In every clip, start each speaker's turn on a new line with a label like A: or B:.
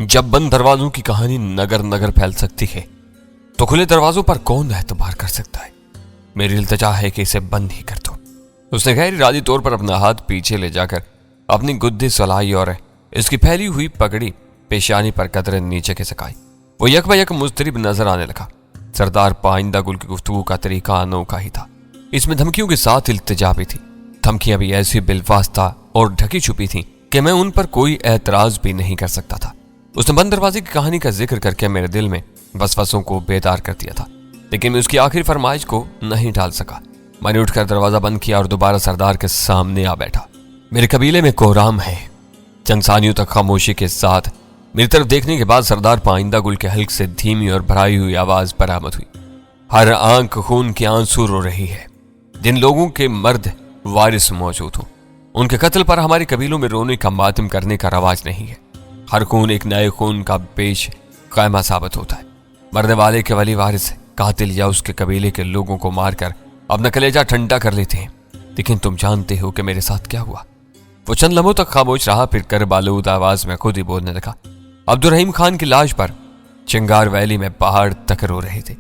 A: جب بند دروازوں کی کہانی نگر نگر پھیل سکتی ہے تو کھلے دروازوں پر کون اعتبار کر سکتا ہے؟ میری التجا ہے کہ اسے بند ہی کر دو۔ اس نے غیر ارادی طور پر اپنا ہاتھ پیچھے لے جا کر اپنی گدی سلائی اور اس کی پھیلی ہوئی پگڑی پیشانی پر قدرے نیچے کے سکائی۔ وہ یک بہ یک مضطرب نظر آنے لگا۔ سردار پائندہ گل کی گفتگو کا طریقہ انوکھا ہی تھا۔ اس میں دھمکیوں کے ساتھ التجا بھی تھی۔ دھمکیاں بھی ایسی بالواسطہ اور ڈھکی چھپی تھیں کہ میں ان پر کوئی اعتراض بھی نہیں کر سکتا تھا۔ اس نے بند دروازے کی کہانی کا ذکر کر کے میرے دل میں وسوسوں کو بیدار کر دیا تھا، لیکن میں اس کی آخری فرمائش کو نہیں ڈال سکا۔ میں نے اٹھ کر دروازہ بند کیا اور دوبارہ سردار کے سامنے آ بیٹھا۔ میرے قبیلے میں کوہرام ہے۔ چند ثانیوں تک خاموشی کے ساتھ میری طرف دیکھنے کے بعد سردار پائندہ گل کے حلق سے دھیمی اور بھرائی ہوئی آواز برآمد ہوئی۔ ہر آنکھ خون کے آنسو رو رہی ہے۔ جن لوگوں کے مرد وارث موجود ہوں، ان کے قتل پر ہمارے قبیلوں میں رونے کا ماتم کرنے کا رواج نہیں ہے۔ ہر خون ایک نئے خون کا پیش قائمہ ثابت ہوتا ہے۔ مرنے والے کے ولی وارث قاتل یا اس کے قبیلے کے لوگوں کو مار کر اپنا کلیجہ ٹھنڈا کر لیتے ہیں، لیکن تم جانتے ہو کہ میرے ساتھ کیا ہوا۔ وہ چند لمحوں تک خاموش رہا، پھر کربالود آواز میں خود ہی بولنے لگا۔ عبدالرحیم خان کی لاش پر چنگار ویلی میں پہاڑ تک رو رہے تھے۔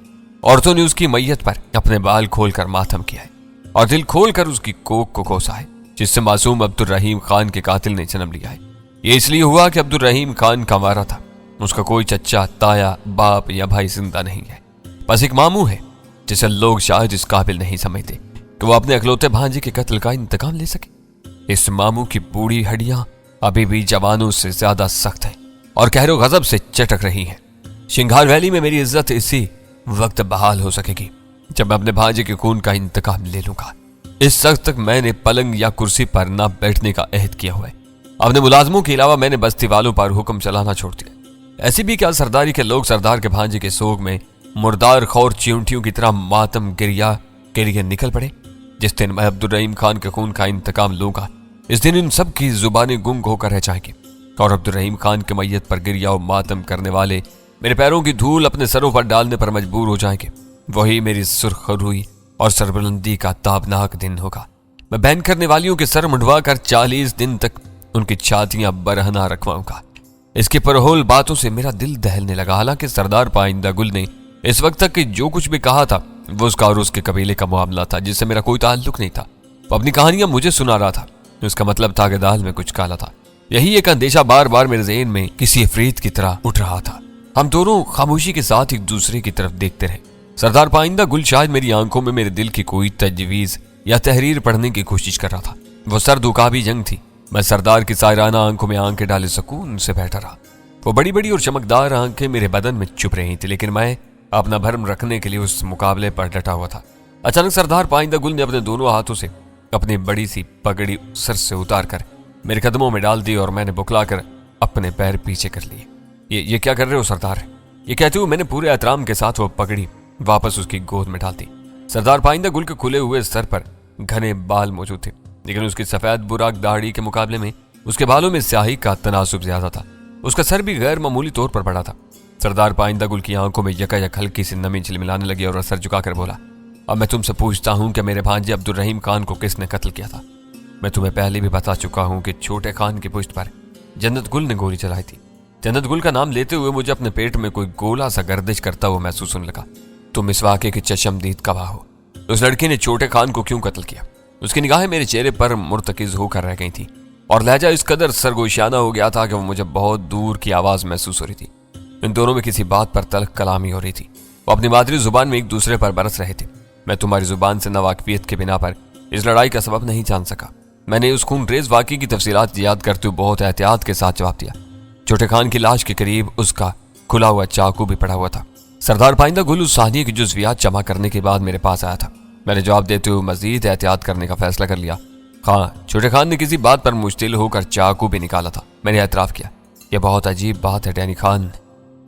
A: عورتوں نے اس کی میت پر اپنے بال کھول کر ماتم کیا ہے اور دل کھول کر اس کی کوکھ کو کوسا ہے، جس سے معصوم عبدالرحیم خان کے قاتل نے جنم لیا ہے۔ یہ اس لیے ہوا کہ عبدالرحیم خان کا مارا تھا، اس کا کوئی چچا، تایا، باپ یا بھائی زندہ نہیں ہے، بس ایک ماموں ہے جسے لوگ شاید اس قابل نہیں سمجھتے کہ وہ اپنے اکلوتے بھانجے کے قتل کا انتقام لے سکے۔ اس ماموں کی بوڑھی ہڈیاں ابھی بھی جوانوں سے زیادہ سخت ہیں اور قہر و غضب سے چٹک رہی ہیں۔ شنگھار ویلی میں میری عزت اسی وقت بحال ہو سکے گی جب میں اپنے بھانجے کے خون کا انتقام لے لوں گا۔ اس وقت تک میں نے پلنگ یا کرسی پر نہ بیٹھنے کا عہد کیا ہوا ہے۔ اپنے ملازموں کے علاوہ میں نے بستی والوں پر حکم چلانا چھوڑ دیا۔ ایسی بھی کیا سرداری کے لوگ سردار کے بھانجے کے سوگ میں مردار خور چیونٹیوں کی طرح ماتم گریا کے لیے نکل پڑے۔ جس دن میں عبدالرحیم خان کے خون کا انتقام لوں گا، اس دن ان سب کی زبانیں گنگ ہو کر رہ جائیں گی اور عبدالرحیم خان کے میت پر گریا و ماتم کرنے والے میرے پیروں کی دھول اپنے سروں پر ڈالنے پر مجبور ہو جائیں گے۔ وہی میری سرخ روئی اور سربلندی کا تابناک دن ہوگا۔ میں بہن کرنے والیوں کے سر منڈوا کر 40 دن تک ان کی چھاتیاں برہنہ رکھواؤں گا۔ اس کی پرہول باتوں سے میرا دل دہلنے لگا۔ حالانکہ سردار پائندہ گل نے اس وقت تک کہ جو کچھ بھی کہا تھا وہ اس کا اور اس کے قبیلے کا معاملہ تھا، جس سے میرا کوئی تعلق نہیں تھا۔ وہ اپنی کہانیاں مجھے سنا رہا تھا، اس کا مطلب تھا کہ دال میں کچھ کالا تھا۔ یہی ایک اندیشہ بار بار میرے ذہن میں کسی افریت کی طرح اٹھ رہا تھا۔ ہم دونوں خاموشی کے ساتھ ایک دوسرے کی طرف دیکھتے رہے۔ سردار پائندہ گل شاید میری آنکھوں میں میرے دل کی کوئی تجویز یا تحریر پڑھنے کی کوشش کر رہا تھا۔ وہ سرد عقابی جنگ تھی۔ میں سردار کی سائرانہ آنکھوں میں آنکھیں ڈالے سکون سے بیٹھا رہا۔ وہ بڑی بڑی اور چمکدار آنکھیں میرے بدن میں چپ رہی تھی، لیکن میں اپنا بھرم رکھنے کے لیے اس مقابلے پر ڈٹا ہوا تھا۔ اچانک سردار پائندہ گل نے اپنے دونوں ہاتھوں سے اپنی بڑی سی پگڑی سر سے اتار کر میرے قدموں میں ڈال دی اور میں نے بکلا کر اپنے پیر پیچھے کر لیے۔ یہ کیا کر رہے ہو سردار؟ یہ کہتے ہوئے میں نے پورے احترام کے ساتھ وہ پگڑی واپس اس کی گود میں ڈال دی۔ سردار پائندہ گل کے کھلے ہوئے سر پر گھنے بال موجود تھے، لیکن اس کی سفید براق داڑھی کے مقابلے میں اس کے بالوں میں سیاہی کا تناسب زیادہ تھا۔ اس کا سر بھی غیر معمولی طور پر بڑا تھا۔ سردار پائندہ گل کی آنکھوں میں یکایک ہلکی سی نمی جھلملانے لگی اور سر جھکا کر بولا، اب میں تم سے پوچھتا ہوں کہ میرے بھانجے عبدالرحیم خان کو کس نے قتل کیا تھا؟ میں تمہیں پہلے بھی بتا چکا ہوں کہ چھوٹے خان کی پشت پر جنت گل نے گولی چلائی تھی۔ جنت گل کا نام لیتے ہوئے مجھے اپنے پیٹ میں کوئی گولا سا گردش کرتا ہوا محسوس ہونے لگا۔ تم اس واقعے کے چشمدید گواہ ہو۔ اس لڑکی نے چھوٹے خان کو کیوں قتل کیا؟ اس کی نگاہیں میرے چہرے پر مرتکز ہو کر رہ گئی تھی اور لہجہ اس قدر سرگوشیانہ ہو گیا تھا کہ وہ مجھے بہت دور کی آواز محسوس ہو رہی تھی۔ ان دونوں میں کسی بات پر تلخ کلامی ہو رہی تھی۔ وہ اپنی مادری زبان میں ایک دوسرے پر برس رہے تھے۔ میں تمہاری زبان سے ناواقفیت کے بنا پر اس لڑائی کا سبب نہیں جان سکا۔ میں نے اس خون ریز واقعے کی تفصیلات یاد کرتے ہوئے بہت احتیاط کے ساتھ جواب دیا۔ چھوٹے خان کی لاش کے قریب اس کا کھلا ہوا چاقو بھی پڑا ہوا تھا۔ سردار پائندہ گل اس صحنے کی جزویات جمع کرنے کے بعد میرے پاس آیا تھا۔ میں نے جواب دیتے ہوئے مزید احتیاط کرنے کا فیصلہ کر لیا۔ ہاں، چھوٹے خان نے کسی بات پر مشتعل ہو کر چاقو بھی نکالا تھا۔ میں نے اعتراف کیا، یہ بہت عجیب بات ہے ڈینی خان۔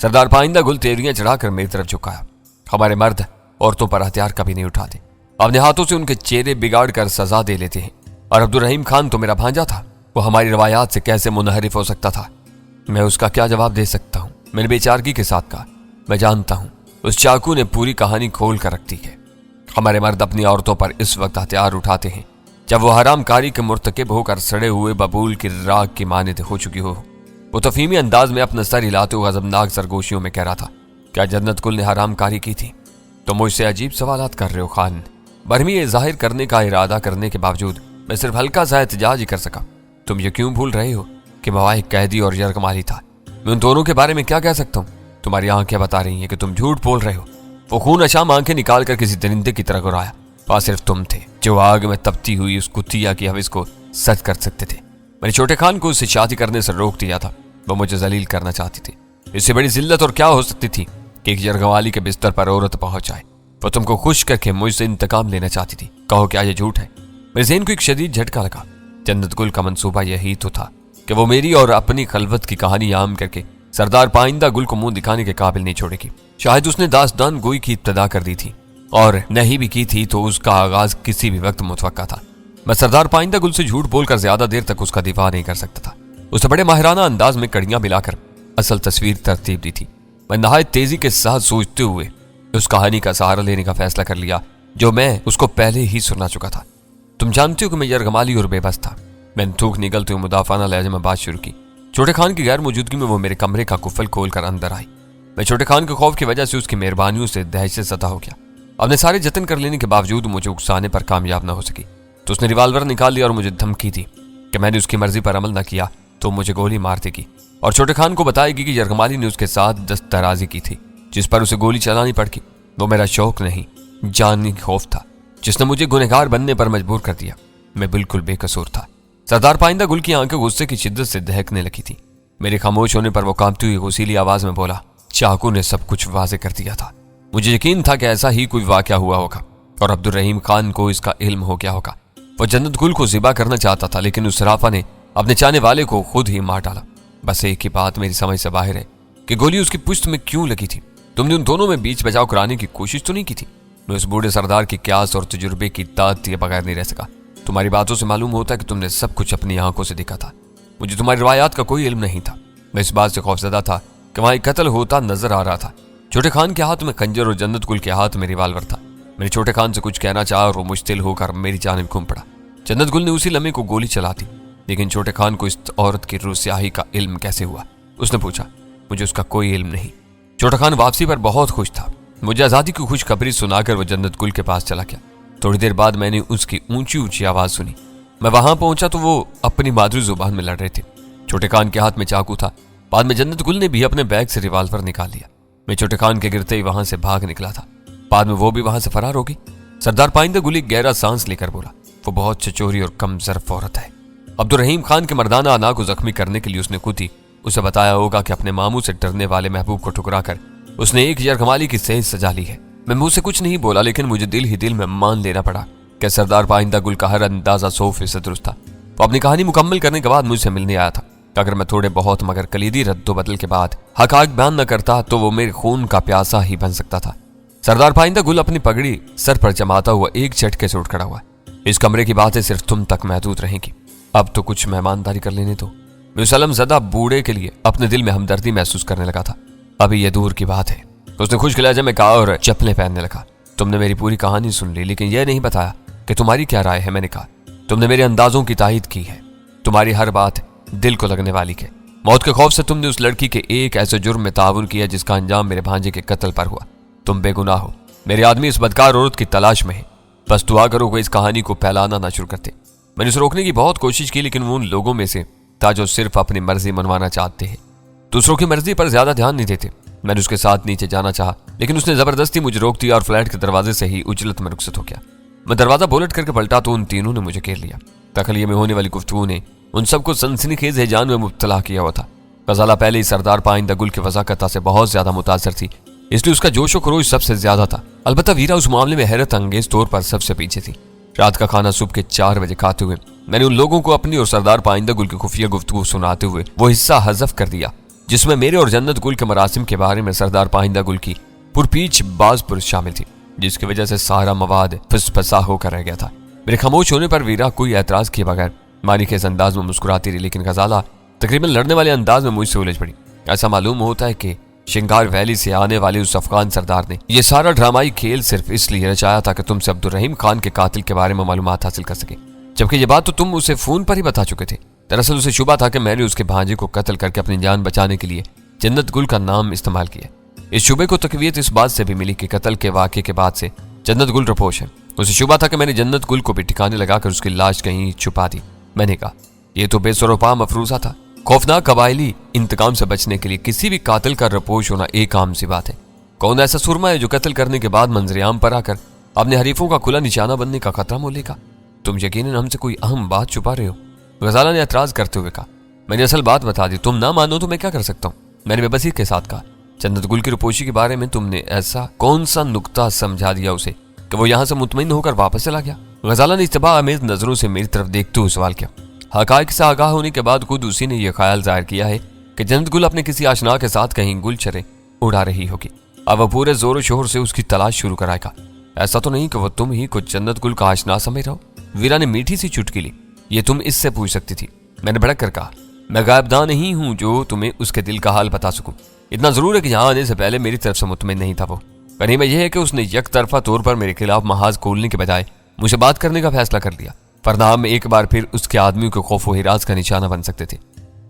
A: سردار پائندہ گل تیوریاں چڑھا کر میری طرف جھکایا۔ ہمارے مرد عورتوں پر ہتھیار کبھی نہیں اٹھاتے، اپنے ہاتھوں سے ان کے چہرے بگاڑ کر سزا دے لیتے ہیں، اور عبدالرحیم خان تو میرا بھانجا تھا، وہ ہماری روایات سے کیسے منحرف ہو سکتا تھا؟ میں اس کا کیا جواب دے سکتا ہوں؟ میں نے بے چارگی کے ساتھ کہا، میں جانتا ہوں اس چاقو نے پوری کہانی کھول کر رکھ دی ہے۔ ہمارے مرد اپنی عورتوں پر اس وقت ہتھیار اٹھاتے ہیں جب وہ حرام کاری کے مرتکب ہو کر سڑے ہوئے ببول کی راگ کی مانند ہو چکی ہو۔ वो तफहीमी अंदाज में अपना सर हिलाते हुए गजबनाक सरगोशियों में कह रहा था, क्या जन्नत गुल ने हराम कारी की थी? तुम मुझसे अजीब सवालात कर रहे हो खान। बरहमी ये जाहिर करने का इरादा करने के बावजूद मैं सिर्फ हल्का सा एहतजाज ही कर सका। तुम ये क्यों भूल रहे हो कि मवाए कैदी और यरगमाली था? मैं उन दोनों के बारे में क्या कह सकता हूँ? तुम्हारी आंखें बता रही हैं कि तुम झूठ बोल रहे हो। वो खून अशाम आंखें निकाल कर किसी दरिंदे की तरह गुराया। वहां सिर्फ तुम थे जो आग में तपती हुई उस कुतिया की हविस को सच कर सकते थे। मैंने छोटे खान को उससे शादी करने से रोक दिया था। वो मुझे जलील करना चाहती थी। इससे बड़ी जिल्लत और क्या हो सकती थी कि एक यरगवाली के बिस्तर पर औरत पहुंच जाए। वो तुमको खुश करके मुझसे इंतकाम लेना चाहती थी। कहो क्या ये झूठ है? मेरे ज़हन को एक शदीद झटका लगा। जन्नत गुल का मंसूबा यही तो था कि वो मेरी और अपनी खलवत की कहानी आम करके सरदार पाइंदा गुल को मुंह दिखाने के काबिल नहीं छोड़ेगी। शायद उसने दास्तान गोई की इब्तदा कर दी थी, और नहीं भी की थी तो उसका आगाज किसी भी वक्त मुतवक्का था। मैं सरदार पाइंदा गुल से झूठ बोलकर ज्यादा देर तक उसका दिफा नहीं कर सकता था। उसे बड़े माहिराना अंदाज में कड़ियां मिलाकर असल तस्वीर तरतीब दी थी। मैं नहायत तेजी के साथ सोचते हुए उस कहानी का सहारा लेने का फैसला कर लिया जो मैं उसको पहले ही सुना चुका था। तुम जानते हो कि मैं यरगमाली और बेबस था। मैंने थूक निकलते हुए मुदाफाना लहजे में बात शुरू की। छोटे खान की गैर मौजूदगी में वो मेरे कमरे का कुफल खोल कर अंदर आई। मैं छोटे खान के खौफ की वजह से उसकी मेहरबानियों से दहशत ज़दा हो गया। अपने सारे जतन कर लेने के बावजूद मुझे उकसाने पर कामयाब न हो सकी तो उसने रिवाल्वर निकाल लिया और मुझे धमकी दी कि मैंने उसकी मर्जी पर अमल न किया तो मुझे गोली मार देगी और छोटे खान को बताएगी कि यरगमाली ने उसके साथ दस्तराजी की थी जिस पर उसे गोली चलानी पड़ती। वो मेरा शौक नहीं, जानी खौफ था जिसने मुझे गुनहगार बनने पर मजबूर कर दिया। मैं बिल्कुल बेकसूर था। सरदार पाइंदा गुल की आंखें गुस्से की शिद्दत से दहकने लगी थी। मेरे खामोश होने पर वो कांपती हुई गुस्सीली आवाज में बोला, चाकू ने सब कुछ वाजे कर दिया था। मुझे यकीन था कि ऐसा ही कोई वाकया हुआ होगा और अब्दुल रहीम खान को इसका इल्म हो गया होगा। वो जन्नत गुल को ज़िबा करना चाहता था लेकिन उस सराफा ने अपने चाहने वाले को खुद ही मार डाला। बस एक ही बात मेरी समझ से बाहर है कि गोली उसकी पुश्त में क्यों लगी थी। तुमने उन दोनों में बीच बचाव कराने की कोशिश तो नहीं की थी? मैं उस बूढ़े सरदार की क्यास और तजुर्बे की दाद दिए बगैर नहीं रह सका। तुम्हारी बातों से मालूम होता है कि तुमने सब कुछ अपनी आंखों से देखा था। मुझे तुम्हारी रिवायात का कोई इल्म नहीं था। मैं इस बात से खौफजदा था कि वहां एक कत्ल होता नजर आ रहा था। छोटे खान के हाथ में खंजर और जन्नत गुल के हाथ में रिवाल्वर था। मैंने छोटे खान से कुछ कहना चाहा और वो मुश्तिल होकर मेरी जानिब घूम पड़ा। जन्नत गुल ने उसी लम्हे को गोली चला दी लेकिन छोटे खान को इस औरत की रूसियाही का इल्म कैसे हुआ? उसने पूछा। मुझे उसका कोई इल्म नहीं। छोटा खान वापसी पर बहुत खुश था। मुझे आज़ादी की खुशखबरी सुनाकर वो जन्नत गुल के पास चला गया। थोड़ी देर बाद मैंने उसकी ऊंची ऊंची आवाज़ सुनी। मैं वहां पहुंचा तो वो अपनी मादरी जुबान में लड़ रहे थे। छोटे खान के हाथ में चाकू था। बाद में जन्नत गुल ने भी अपने बैग से रिवाल्वर निकाल लिया। मैं छोटे खान के गिरते ही वहां से भाग निकला था। बाद में वो भी वहां से फरार हो गई। सरदार पाइंदा गुल एक गहरा सांस लेकर बोला, वो बहुत चचोरी और कम ज़र्फ औरत है। अब्दुल रहीम खान के मर्दाना अना को जख्मी करने के लिए उसने खुद ही उसे बताया होगा कि अपने मामू से डरने वाले महबूब को ठुकरा कर उसने एक यरगमाली की सेज सजा ली है। मैं मुंह से कुछ नहीं बोला लेकिन मुझे दिल ही दिल में मान लेना पड़ा कि सरदार पाइंदा गुल का हर अंदाजा 100% दुरुस्त था। वो अपनी कहानी मुकम्मल करने के बाद मुझसे मिलने आया था। अगर मैं थोड़े बहुत मगर कलीदी रद्दो बदल के बाद हकाक बयान न करता तो वो मेरे खून का प्यासा ही बन सकता था। सरदार पाइंदा गुल अपनी पगड़ी सर पर जमाता हुआ एक झटके से उठ खड़ा हुआ। इस कमरे की बातें सिर्फ तुम तक महदूद रहेंगी। अब तो कुछ मेहमानदारी कर लेने दो। मैं उस अलमज़दा बूढ़े के लिए अपने दिल में हमदर्दी महसूस करने लगा था। अभी ये दूर की बात है, उसने खुश्क लहजे में कहा और चप्पलें पहनने लगा। तुमने मेरी पूरी कहानी सुन ली लेकिन यह नहीं बताया कि तुम्हारी क्या राय है। मैंने कहा, तुमने मेरे अंदाजों की तायीद की है। तुम्हारी हर बात दिल को लगने वाली है। मौत के खौफ से तुमने उस लड़की के एक ऐसे जुर्म में ताउन किया जिसका अंजाम मेरे भांजे के कत्ल पर हुआ। तुम बेगुनाह हो। मेरे आदमी इस बदकार औरत की तलाश में है। बस दुआ करो कि इस कहानी को फैलाना ना शुरू करते। मैंने उसे रोकने की बहुत कोशिश की लेकिन वो उन लोगों में से था जो सिर्फ अपनी मर्जी मनवाना चाहते हैं, दूसरों की मर्जी पर ज्यादा ध्यान नहीं देते। मैंने उसके साथ नीचे जाना चाहा लेकिन उसने जबरदस्ती मुझे रोक दिया और फ्लैट के दरवाजे से ही उजलत में रुखसत हो गया। मैं दरवाजा बोलट करके पलटा तो उन तीनों ने मुझे घेर लिया। तखलिये में होने वाली गुफ्तगू ने उन सबको सनसनीखेज हैजान में मुब्तला किया हुआ था। गजाला पहले ही सरदार पाइंदा गुल की वज़ाकता से बहुत ज्यादा मुतासर थी, इसलिए उसका जोश व खरोश सबसे ज्यादा था। अलबत्ता वीरा उस मामले में हैरत अंगेज तौर पर सबसे पीछे थी। रात का खाना सुबह के 4 बजे खाते हुए मैंने उन लोगों को अपनी और सरदार पाइंदा गुल की खुफिया गुफ्तगू सुनाते हुए वो हिस्सा हज़फ कर दिया जिसमें मेरे और जन्नत गुल के मरासिम के बारे में सरदार पाइंदा गुल की पुरपीछ बाज पुरुष शामिल थी, जिसकी वजह से सारा मवाद फसफसा होकर रह गया था। मेरे खामोश होने पर वीरा कोई एतराज किए बगैर मानी के अंदाज में मुस्कुराती रही लेकिन गजाला तकरीबन लड़ने वाले अंदाज में मुझसे उलझ पड़ी। ऐसा मालूम होता है कि शिंगार वैली से आने वाले उस अफगान सरदार ने यह सारा ड्रामाई खेल सिर्फ इसलिए रचाया था कि तुमसे अब्दुल रहीम खान के कातिल के बारे में मालूमात हासिल कर सके, जबकि ये बात तो तुम उसे फोन पर ही बता चुके थे। दरअसल उसे शुबा था कि मैंने उसके भांजे को कत्ल करके अपनी जान बचाने के लिए जन्नत गुल का नाम इस्तेमाल किया। इस शुबे को तकवीयत इस बात से भी मिली कि कत्ल के वाक़े के बाद से जन्नत गुल रपोश है। उसे शुबा था कि मैंने जन्नत गुल को भी ठिकाने लगाकर उसकी लाश कहीं छुपा दी। मैंने कहा, यह तो बेसरोपा मफरूजा था। खौफनाक कबायली इंतकाम से बचने के लिए किसी भी कातिल का रपोश होना एक आम सी बात है। कौन ऐसा सुरमा है जो कत्ल करने के बाद मंजरेआम पर आकर अपने हरीफों का खुला निशाना बनने का खतरा मोल लेगा? तुम यकीनन हमसे कोई अहम बात छुपा रहे हो, गजाला ने एतराज करते हुए कहा। मैंने असल बात बता दी, तुम ना मानो तो मैं क्या कर सकता हूँ, मैंने बेबसी के साथ कहा। जन्नत गुल की रुपोशी के बारे में तुमने ऐसा कौन सा नुक्ता समझा दिया उसे कि वो यहाँ से मुतमईन होकर वापस चला गया? गजाला ने इत्तबा अमेज नजरों से मेरी तरफ देखते हुए सवाल किया। हकायक से आगाह होने के बाद खुद उसी ने यह ख्याल जाहिर किया है कि जन्नत गुल अपने किसी आशना के साथ कहीं गुलछरे उड़ा रही होगी। अब वह पूरे जोर शोर से उसकी तलाश शुरू कराएगा। ऐसा तो नहीं कि वो तुम ही कुछ जन्नत गुल का आशना समझ रहो? वीरा ने मीठी सी चुटकी ली। ये तुम इससे पूछ सकती थी, मैंने भड़क कर कहा। मैं गायबदान नहीं हूं जो तुम्हें उसके दिल का हाल बता सकूं। इतना जरूर है कि यहाँ आने से पहले मेरी तरफ से मुतमिन नहीं था वो। कहीं में यह है कि उसने एक तरफा तौर पर मेरे खिलाफ महाज खोलने के बजाय मुझे बात करने का फैसला कर लिया, वरना हम एक बार फिर उसके आदमियों के खौफ व हिरास का निशाना बन सकते थे।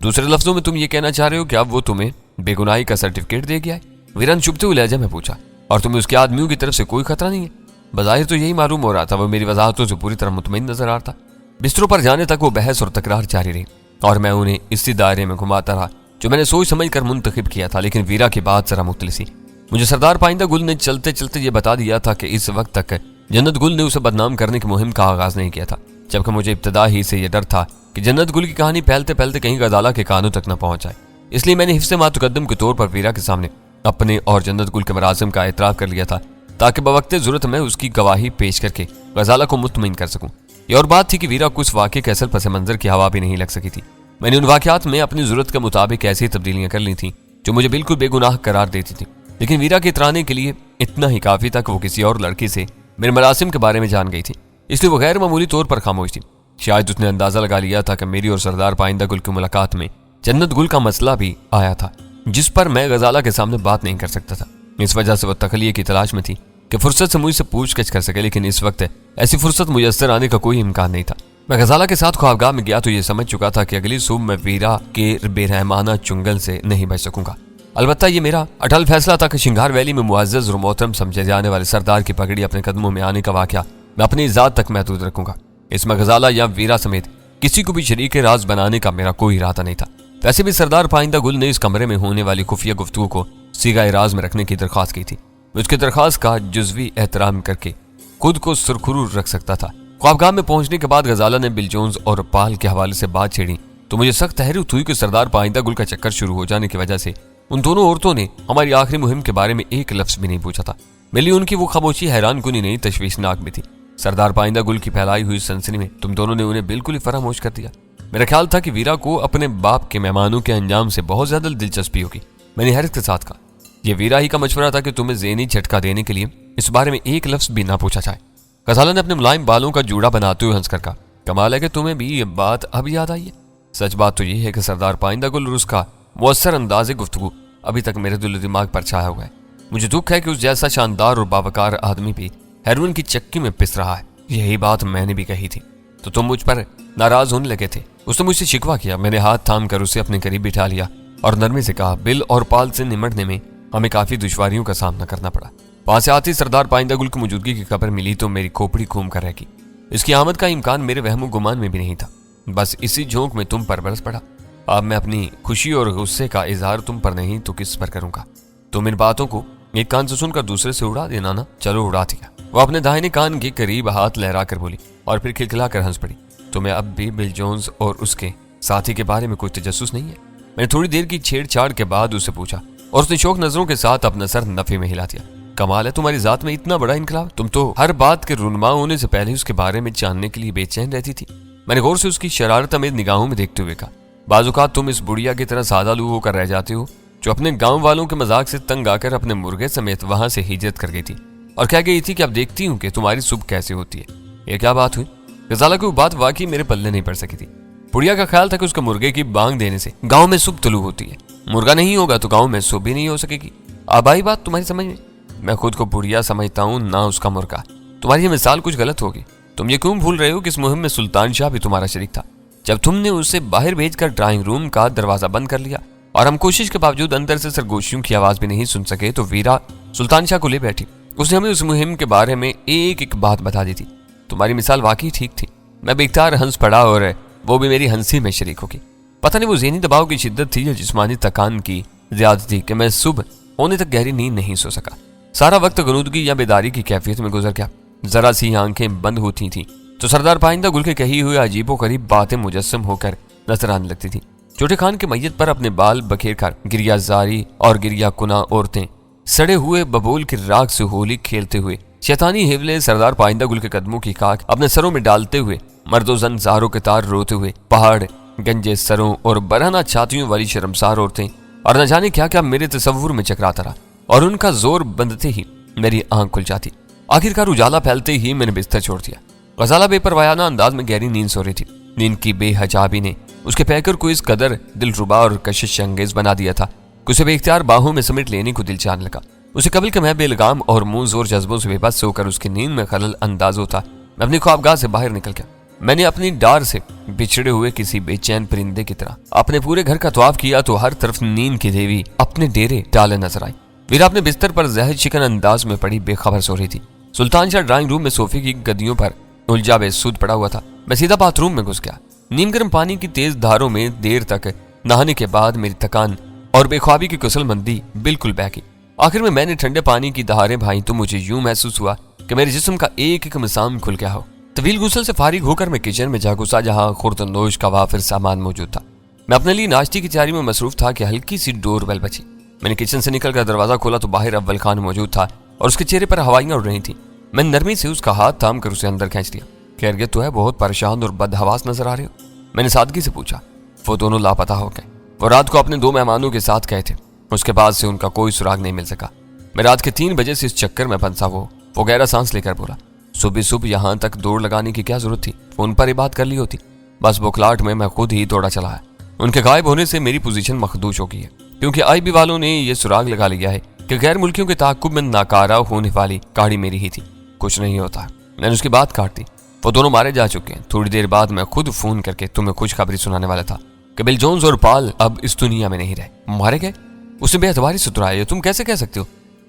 A: दूसरे लफ्जों में तुम ये कहना चाह रहे हो कि अब वो तुम्हें बेगुनाही का सर्टिफिकेट दे गया है? वीरा ने चुभते हुए लहजे में पूछा। और तुम्हें उसके आदमियों की तरफ से कोई खतरा नहीं है? बज़ाहिर तो यही मालूम हो रहा था। वो मेरी वजाहतों से पूरी तरह मुतमईन नजर आ रहा था। बिस्तरों पर जाने तक वो बहस और तकरार जारी रही और मैं उन्हें इसी दायरे में घुमाता रहा जो मैंने सोच समझ कर मुंतखब किया था। लेकिन वीरा की बात जरा मुख्तलिफ थी। मुझे सरदार पाइंदा गुल ने चलते चलते ये बता दिया था कि इस वक्त तक जन्नत गुल ने उसे बदनाम करने की मुहिम का आगाज नहीं किया था, जबकि मुझे इब्तदा ही से यह डर था कि जन्नत गुल की कहानी फैलते फैलते कहीं गजाला के कानों तक न पहुंच जाए। इसलिए मैंने हिफ्ज़े मातुकद्दम के तौर पर वीरा के सामने अपने और जन्नत गुल के मरासिम का एतराफ़ कर लिया था, ताकि बवक्ते ज़रूरत मैं उसकी गवाही पेश करके गजाला को मुतमईन कर सकूं। ये और बात थी कि वीरा को उस वाक़े के असल पस मंज़र की हवा भी नहीं लग सकी थी। मैंने उन वाक़यात में अपनी ज़रूरत के मुताबिक ऐसी तब्दीलियाँ कर ली थी जो मुझे बिल्कुल बेगुनाह करार देती थी। लेकिन वीरा के इतराने के लिए इतना ही काफ़ी था कि वो किसी और लड़की से मेरे मरासिम के बारे में जान गई थी, इसलिए वो गैर मामूली तौर पर खामोश थी। शायद उसने अंदाज़ा लगा लिया था कि मेरी और सरदार पाइंदा गुल की मुलाकात में जन्नत गुल का मसला भी आया था, जिस पर मैं गजाला के सामने बात नहीं कर सकता था। इस वजह से वह तखलिये की तलाश में थी कि फुर्सत से मुझसे पूछगछ कर सके, लेकिन इस वक्त ऐसी फुर्सत मुयस्सर आने का कोई इम्कान नहीं था। मैं गजाला के साथ ख्वाबगाह में गया तो ये समझ चुका था कि अगली सुबह मैं वीरा के बेरहमाना चुंगल से नहीं बच सकूंगा। अलबत्ता ये मेरा अटल फैसला था कि शिंगार वैली में मुअज़्ज़ज़ और मोहतरम समझे जाने वाले सरदार की पगड़ी अपने कदमों में आने का वाक़या मैं अपनी ज़ात तक महदूद रखूंगा। इसमें गजाला या वीरा समेत किसी को भी शरीक राज बनाने का मेरा कोई इरादा नहीं था। वैसे भी सरदार पाइंदा गुल ने इस कमरे में होने वाली खुफिया गुफ्तगू को सीगाए राज में रखने की दरख्वास्त की थी। उसकी दरख्वास्त का जुज़वी एहतराम करके खुद को सुरखरू रख सकता था। ख्वाबगाह में पहुंचने के बाद गजाला ने बिल जोन्स और पाल के हवाले से बात छेड़ी तो मुझे सख्त हैरत हुई कि सरदार पाइंदा गुल का चक्कर शुरू हो जाने की वजह से उन दोनों औरतों ने हमारी आखिरी मुहिम के बारे में एक लफ्ज भी नहीं पूछा था। मेरे लिए उनकी वो खामोशी हैरान कुनी नहीं, तशवीशनाक भी थी। सरदार पाइंदा गुल की फैलाई हुई सनसनी में तुम दोनों ने उन्हें बिल्कुल ही फरामोश कर दिया। मेरा ख्याल था कि वीरा को अपने बाप के मेहमानों के अंजाम से बहुत ज्यादा दिलचस्पी होगी। मैंने हैरत के साथ कहा, यह वीरा ही का मशवरा था कि तुम्हें ज़हनी झटका देने के लिए इस बारे में एक लफ्ज भी ना पूछा जाए। गजाला ने अपने मुलायम बालों का जूड़ा बनाते हुए हंसकर कहा, कमाल है कि तुम्हें भी ये बात अब याद आई है। सच बात तो यह है कि सरदार पाइंदा गुल और उसका मुअस्सर अंदाज़े गुफ्तगू अभी तक मेरे दिल दिमाग पर छाया हुआ है। मुझे दुख है कि उस जैसा शानदार और बावकार आदमी भी हेरोइन की चक्की में पिस रहा है। यही बात मैंने भी कही थी तो तुम मुझ पर नाराज होने लगे थे। उसने मुझसे शिकवा किया। मैंने हाथ थाम कर उसे अपने करीब बिठा लिया और नरमी से कहा, बिल और पाल से निमटने में हमें काफी दुश्वारियों का सामना करना पड़ा। वहां से आती सरदार पाइंदा गुल की मौजूदगी की खबर मिली तो मेरी खोपड़ी घूम कर रह गई। इसकी आमद का इम्कान मेरे वहमो गुमान में भी नहीं था। बस इसी झोंक में तुम पर बरस पड़ा। अब मैं अपनी खुशी और गुस्से का इजहार तुम पर नहीं तो किस पर करूंगा? तुम इन बातों को एक कान से सुनकर दूसरे से उड़ा देना ना। चलो उड़ा दिया। वो अपने दाहिने कान के करीब हाथ लहरा कर बोली और फिर खिलखिला कर हंस पड़ी। तुम्हें अब भी बिल जोन्स और उसके साथी के बारे में कोई तजस्सुस नहीं है? मैंने थोड़ी देर की छेड़छाड़ के बाद उससे पूछा और उसने शौक नजरों के साथ अपना सर नफे में हिला दिया। कमाल है तुम्हारी जात में इतना बड़ा इनकलाब। तुम तो हर बात के रुनमा होने से पहले उसके बारे में जानने के लिए बेचैन रहती थी। मैंने गौर से उसकी शरारत अमेज निगाहों में देखते हुए कहा, बाज़-औक़ात तुम इस बुढ़िया की तरह सादा लू होकर रह जाते हो जो अपने गांव वालों के मजाक से तंग आकर अपने मुर्गे समेत वहां से हिजरत कर गई थी और कह गई थी कि अब देखती हूँ कि तुम्हारी सुबह कैसे होती है। ये क्या बात हुई? गजाला की वो बात वाकई मेरे पल्ले नहीं पड़ सकी थी। बुढ़िया का ख्याल था कि उसके मुर्गे की बांग देने से गाँव में सुबह तलू होती है। मुर्गा नहीं होगा तो गाँव में सुबह भी नहीं हो सकेगी। अब आई बात तुम्हारी समझ में? मैं खुद को बुढ़िया समझता हूँ, ना उसका मुर्गा। तुम्हारी ये मिसाल कुछ गलत होगी। तुम ये क्यों भूल रहे हो कि इस मुहिम में सुल्तान शाह भी तुम्हारा शरीक था? جب تم نے اسے باہر بھیج کر ڈرائنگ روم کا دروازہ بند کر لیا اور ہم کوشش کے باوجود اندر سے سرگوشیوں کی آواز بھی نہیں سن سکے تو ویرا سلطان شاہ کو لے بیٹھی. اس نے ہمیں اس مہم کے بارے میں ایک ایک بات بتا دی تھی. تمہاری مثال واقعی ٹھیک تھی. میں بے اختیار ہنس پڑا اور وہ بھی میری ہنسی میں شریک ہو گئی. پتہ نہیں وہ ذہنی دباؤ کی شدت تھی یا جسمانی تکان کی زیادتی کہ میں صبح ہونے تک گہری نیند نہیں سو سکا. سارا وقت غنودگی یا بیداری کی کیفیت میں گزر گیا. ذرا سی آنکھیں بند ہوتی تھیں تو سردار پائندہ گل کے کہی ہوئے عجیب و غریب باتیں مجسم ہو کر نظر آنے لگتی تھیں. چھوٹے خان کے میت پر اپنے بال بکھیر کر گریا زاری اور گریا کنا عورتیں سڑے ہوئے ببول کی راگ سے ہولی کھیلتے ہوئے شیطانی حیولے سردار پائندہ گل کے قدموں کی خاک اپنے سروں میں ڈالتے ہوئے مرد و زن زاروں کے تار روتے ہوئے پہاڑ گنجے سروں اور برہنہ چھاتیوں والی شرمسار عورتیں اور نہ جانے کیا کیا میرے تصور میں چکراتا رہا اور ان کا زور بندتے ہی میری آنکھ کھل جاتی. آخرکار اجالا پھیلتے ہی میں نے بستر چھوڑ دیا. غزالہ بے پروایانہ انداز میں گہری نیند سو رہی تھی. نیند کی بے حجابی نے اس کے پیکر کو اس قدر دلربا اور کشش انگیز بنا دیا تھا کہ اسے بے اختیار باہوں میں سمیٹ لینے کو دل چاہنے لگا. اسے قبل کہ میں بے لگام اور منہ زور جذبوں سے بے بس ہو کر اس کی نیند میں خلل انداز ہوتا میں اپنی خوابگاہ سے باہر نکل گیا. میں نے اپنی ڈار سے بچھڑے ہوئے کسی بے چین پرندے کی طرح اپنے پورے گھر کا طواف کیا تو ہر طرف نیند کی دیوی اپنے ڈیرے ڈالے نظر آئی. ویرا اپنے بستر پر زہر چکن انداز میں پڑی بے خبر سو رہی تھی. سلطان شاہ ڈرائنگ روم میں صوفے کی گدیوں پر الجھا بے سود پڑا ہوا تھا. میں سیدھا باتھ روم میں گھس گیا. نیم گرم پانی کی تیز دھاروں میں دیر تک نہانے کے بعد میری تکان اور بے خوابی کی کسل مندی بالکل بہ گئی. آخر میں نے ٹھنڈے پانی کی دھاریں بھائی تو مجھے یوں محسوس ہوا کہ میرے جسم کا ایک ایک مسام کھل گیا ہو. طویل غسل سے فارغ ہو کر میں کچن میں جا گھسا جہاں خوردنوش کا وافر سامان موجود تھا. میں اپنے لیے ناشتے کی تیاری میں مصروف تھا کہ ہلکی سی ڈور بیل بجی. میں نے کچن سے نکل کر دروازہ کھولا تو باہر اول خان موجود تھا اور اس کے چہرے پر ہوائیاں اڑ رہی تھیں. میں نرمی سے اس کا ہاتھ تھام کر اسے اندر کھینچ لیا. خیریت تو ہے؟ بہت پریشان اور بدحواس نظر آ رہے ہو. میں نے سادگی سے پوچھا. وہ دونوں لاپتہ ہو گئے. وہ رات کو اپنے 2 مہمانوں کے ساتھ گئے تھے. اس کے بعد سے ان کا کوئی سراغ نہیں مل سکا. میں رات کے 3 بجے سے اس چکر میں پھنسا. وہ گہرا سانس لے کر بولا. صبح یہاں تک دوڑ لگانے کی کیا ضرورت تھی؟ فون پر ہی بات کر لی ہوتی. بس بوکھلاہٹ میں خود ہی دوڑا چلا ہے. ان کے غائب ہونے سے میری پوزیشن مخدوش ہو گئی ہے کیونکہ آئی بی والوں نے یہ سراغ لگا لیا ہے کہ غیر ملکیوں کے تعاقب میں ناکارہ ہونے والی گاڑی میری ہی تھی. کچھ نہیں ہوتا. میں نے اس کی بات کاٹ دی. وہ دونوں مارے جا چکے ہیں. تھوڑی دیر بعد میں خود فون کر کے تمہیں خوشخبری سنانے والا تھا کہ بل جونز اور پال اب اس دنیا میں نہیں رہے. مارے گئے؟ اس نے بے اعتباری سے اترایا. تم کیسے کہہ سکتے ہو؟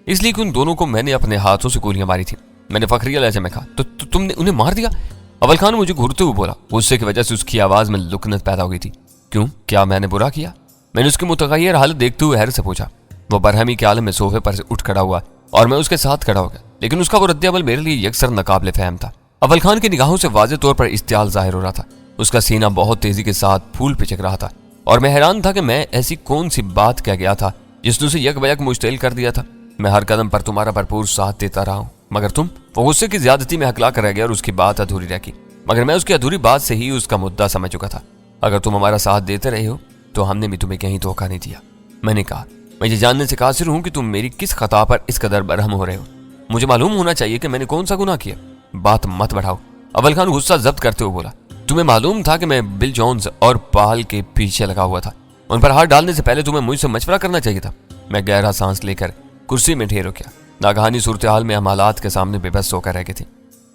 A: اس لیے کہ ان دونوں کو میں نے اپنے ہاتھوں سے گولیاں ماری تھی. میں نے فخریہ لہجے میں کہا. تو تم نے انہیں مار دیا؟ اول خان مجھے گھورتے ہوئے بولا. غصے کی وجہ سے اس کی آواز میں لکنت پیدا ہو گئی تھی. کیوں؟ کیا میں نے برا کیا؟ میں نے اس کی متغیر حالت دیکھتے ہوئے حیرت سے پوچھا. وہ برہمی کے عالم میں صوفے پر سے اٹھ کھڑا ہوا اور میں اس کے ساتھ کھڑا ہو گیا لیکن اس کا وہ رد عمل میرے لیے یکسر ناقابل فہم تھا. اول خان کی نگاہوں سے واضح طور پر اشتعال ظاہر ہو رہا تھا. اس کا سینہ بہت تیزی کے ساتھ پھول پچک رہا تھا اور میں حیران تھا کہ میں ایسی کون سی بات کہہ گیا تھا جس نے اسے یک بیک مشتعل کر دیا تھا. میں ہر قدم پر تمہارا بھرپور ساتھ دیتا رہا ہوں مگر تم. وہ غصے کی زیادتی میں ہکلا کر رہ گیا اور اس کی بات ادھوری رہ گئی مگر میں اس کی ادھوری بات سے ہی اس کا مدعا سمجھ چکا تھا. اگر تم ہمارا ساتھ دیتے رہے ہو تو ہم نے بھی تمہیں کہیں دھوکہ نہیں دیا. میں نے کہا. میں یہ جاننے سے قاصر ہوں کہ تم میری کس خطا پر اس قدر برہم ہو رہے ہو. مجھے معلوم ہونا چاہیے کہ میں نے کون سا گناہ کیا. بات مت بڑھاؤ. اول خان غصہ ضبط کرتے ہوئے بولا. تمہیں معلوم تھا کہ میں بل جونز اور پال کے پیچھے لگا ہوا تھا. ان پر ہاتھ ڈالنے سے پہلے تمہیں مجھ سے مشورہ کرنا چاہیے تھا. میں گہرا سانس لے کر کرسی میں ٹھہر ہو گیا. ناگہانی صورتحال میں ہم حالات کے سامنے بے بس ہو کر رہ گئے تھے.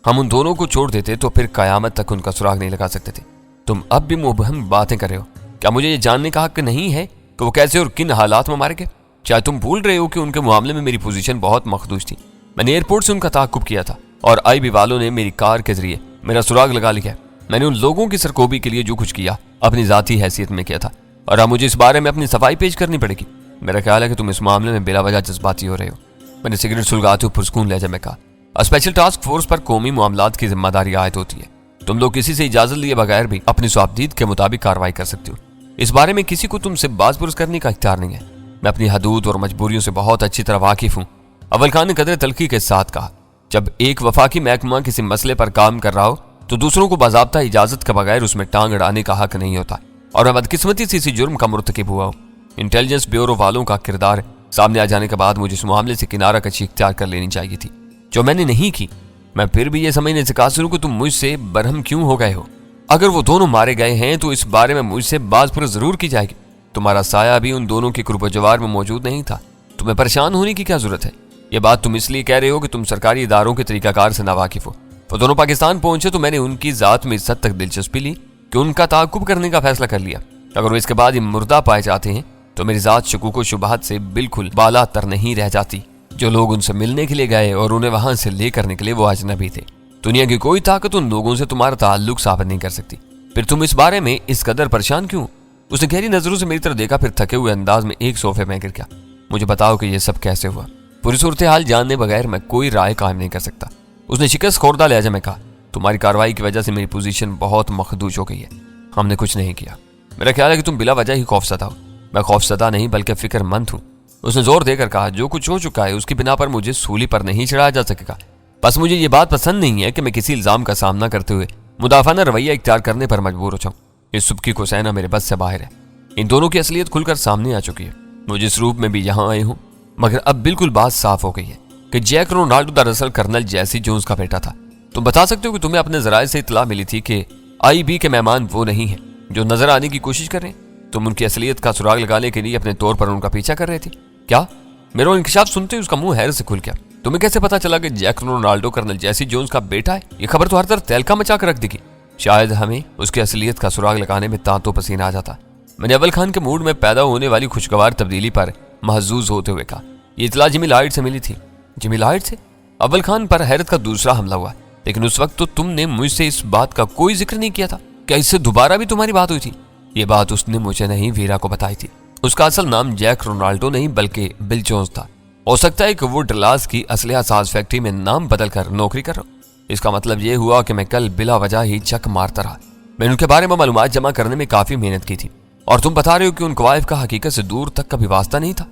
A: ہم ان دونوں کو چھوڑ دیتے تو پھر قیامت تک ان کا سراغ نہیں لگا سکتے تھے. تم اب بھی مبہم باتیں کر رہے ہو. کیا مجھے یہ جاننے کا حق نہیں ہے کہ وہ کیسے اور کن حالات میں مارے گئے؟ شاید تم بھول رہے ہو کہ ان کے معاملے میں میری پوزیشن بہت مخدوش تھی. میں نے ایئرپورٹ سے ان کا تعاقب کیا تھا اور آئی بی والوں نے میری کار کے ذریعے میرا سراغ لگا لیا. میں نے ان لوگوں کی سرکوبی کے لیے جو کچھ کیا اپنی ذاتی حیثیت میں کیا تھا اور اب مجھے اس بارے میں اپنی صفائی پیش کرنی پڑے گی. میرا خیال ہے کہ تم اس معاملے میں بلا وجہ جذباتی ہو رہے ہو. میں نے سگریٹ سلگاتے ہوئے پرسکون لہجے میں کہا. اسپیشل ٹاسک فورس پر قومی معاملات کی ذمہ داری عائد ہوتی ہے. تم لوگ کسی سے اجازت لیے بغیر بھی اپنی صوابدید کے مطابق کارروائی کر سکتے ہو. اس بارے میں کسی کو تم سے باز پرس کرنے کا اختیار نہیں ہے. میں اپنی حدود اور مجبوریوں سے بہت اچھی طرح واقف ہوں. اول خان نے قدر تلخی کے ساتھ کہا. جب ایک وفاقی محکمہ کسی مسئلے پر کام کر رہا ہو تو دوسروں کو باضابطہ اجازت کے بغیر اس میں ٹانگ اڑانے کا حق نہیں ہوتا اور میں بدقسمتی سے اسی جرم کا مرتکب ہوا ہوں. انٹیلیجنس بیورو والوں کا کردار سامنے آ جانے کے بعد مجھے اس معاملے سے کنارہ کشی اختیار کر لینی چاہیے تھی جو میں نے نہیں کی. میں پھر بھی یہ سمجھنے سے قاصر ہوں کہ تم مجھ سے برہم کیوں ہو گئے ہو. اگر وہ دونوں مارے گئے ہیں تو اس بارے میں مجھ سے باز پرس ضرور کی جائے گی. تمہارا سایہ بھی ان دونوں کے قرب و جوار میں موجود نہیں تھا. تمہیں پریشان ہونے کی کیا ضرورت ہے؟ یہ بات تم اس لیے کہہ رہے ہو کہ تم سرکاری اداروں کے طریقہ کار سے ناواقف ہو. وہ دونوں پاکستان پہنچے تو میں نے ان کی ذات میں اس حد تک دلچسپی لی कि उनका ताक़ुब करने का फैसला कर लिया। अगर वो इसके बाद ही मुर्दा पाए जाते हैं तो मेरी ज़ात शकूक व शुबहात से बिल्कुल बाला तर नहीं रह जाती। जो लोग उनसे मिलने के लिए गए और उन्हें वहां से ले करने के लिए वो अजनबी थे। दुनिया की कोई ताकत उन लोगों से तुम्हारा ताल्लुक साबित नहीं कर सकती। फिर तुम इस बारे में इस कदर परेशान क्यों? उसने गहरी नजरों से मेरी तरफ देखा, फिर थके हुए अंदाज में एक सोफे में गिर गया। मुझे बताओ कि यह सब कैसे हुआ। पूरी सूरत हाल जानने बगैर मैं कोई राय कायम नहीं कर सकता। उसने शिकस्त खोरदा लहजा में कहा, तुम्हारी कार्रवाई की वजह से मेरी पोजीशन बहुत मखदूज हो गई है। हमने कुछ नहीं किया। मेरा ख्याल है कि तुम बिला वजह ही खौफसदा हो। मैं खौफसदा नहीं बल्कि फिक्रमंद हूँ। उसने जोर देकर कहा, जो कुछ हो चुका है उसकी बिना पर मुझे सूली पर नहीं चढ़ाया जा सकेगा। बस मुझे ये बात पसंद नहीं है कि मैं किसी इल्जाम का सामना करते हुए मुदाफाना रवैया इख्तियार करने पर मजबूर हो जाऊं। इस सुबकी को सहना मेरे बस से बाहर है। इन दोनों की असलियत खुलकर सामने आ चुकी है। मुझे इस रूप में भी यहाँ आए हूँ, मगर अब बिल्कुल बात साफ हो गई है कि जैक रोनाल्डो दरअसल कर्नल जैसी जोन्स का बेटा था। तुम बता सकते हो कि तुम्हें अपने जराये से इतला मिली थी कि IB के मेहमान वो नहीं है जो नजर आने की कोशिश कर रहे हैं। तुम उनकी असलियत का सुराग लगाने के लिए अपने तौर पर उनका पीछा कर रहे थे क्या? मेरा इंकशाफ सुनते ही उसका मुंह हैरत से खुल गया। तुम्हें कैसे पता चला कि जैक रोनाल्डो कर्नल जैसी जोन्स का बेटा है? ये खबर तो हर तरफ तहलका मचा कर रख देगी। शायद हमें उसकी असलियत का सुराग लगाने में तांतों पसीना आ जाता। मैंने अव्वल खान के मूड में पैदा होने वाली खुशगवार तब्दीली पर महजूज होते हुए कहा, ये इतला जिमी लॉयड से मिली थी। जिमी लॉयड से? अव्वल खान पर हैरत का दूसरा हमला हुआ। लेकिन उस वक्त तो तुमने मुझसे इस बात का कोई जिक्र नहीं किया था। क्या इससे दोबारा भी तुम्हारी बात हुई थी? ये बात उसने मुझे नहीं, वीरा को बताई थी। उसका असल नाम जैक रोनाल्डो नहीं बल्कि बिल जोन्स था। हो सकता है कि वो डलास की असलहा साज फैक्ट्री में नाम बदल कर नौकरी कर रहा हूं। इसका मतलब ये हुआ कि मैं कल बिला वजह ही चक मारता रहा। मैंने उनके बारे में मालूमात जमा करने में काफी मेहनत की थी और तुम बता रहे हो कि उन कवायफ का हकीकत से दूर तक का भी वास्ता नहीं था।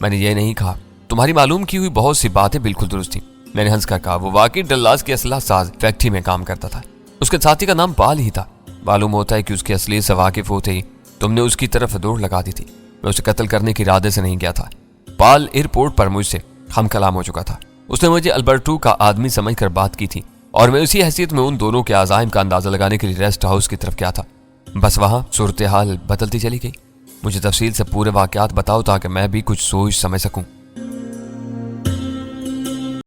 A: मैंने ये नहीं कहा। तुम्हारी मालूम की हुई बहुत सी बातें बिल्कुल दुरुस्त थी। मैंने हंस कर कहा, वो वाकई डल्लास की असलहा साज फैक्ट्री में काम करता था। उसके साथी का नाम पाल ही था। मालूम होता है कि उसकी असलियत से वाकिफ होते ही तुमने उसकी तरफ दौड़ लगा दी थी। मैं उसे कत्ल करने के इरादे से नहीं गया था। पाल एयरपोर्ट पर मुझसे हम कलाम हो चुका था। उसने मुझे अल्बर्टो का आदमी समझकर बात की थी और मैं उसी हैसियत में उन दोनों के अज़ाइम का अंदाजा लगाने के लिए रेस्ट हाउस की तरफ गया था। बस वहां सूरत हाल बदलती चली गई। मुझे तफसील से पूरे वाकयात बताओ ताकि मैं भी कुछ सोच समझ सकूं।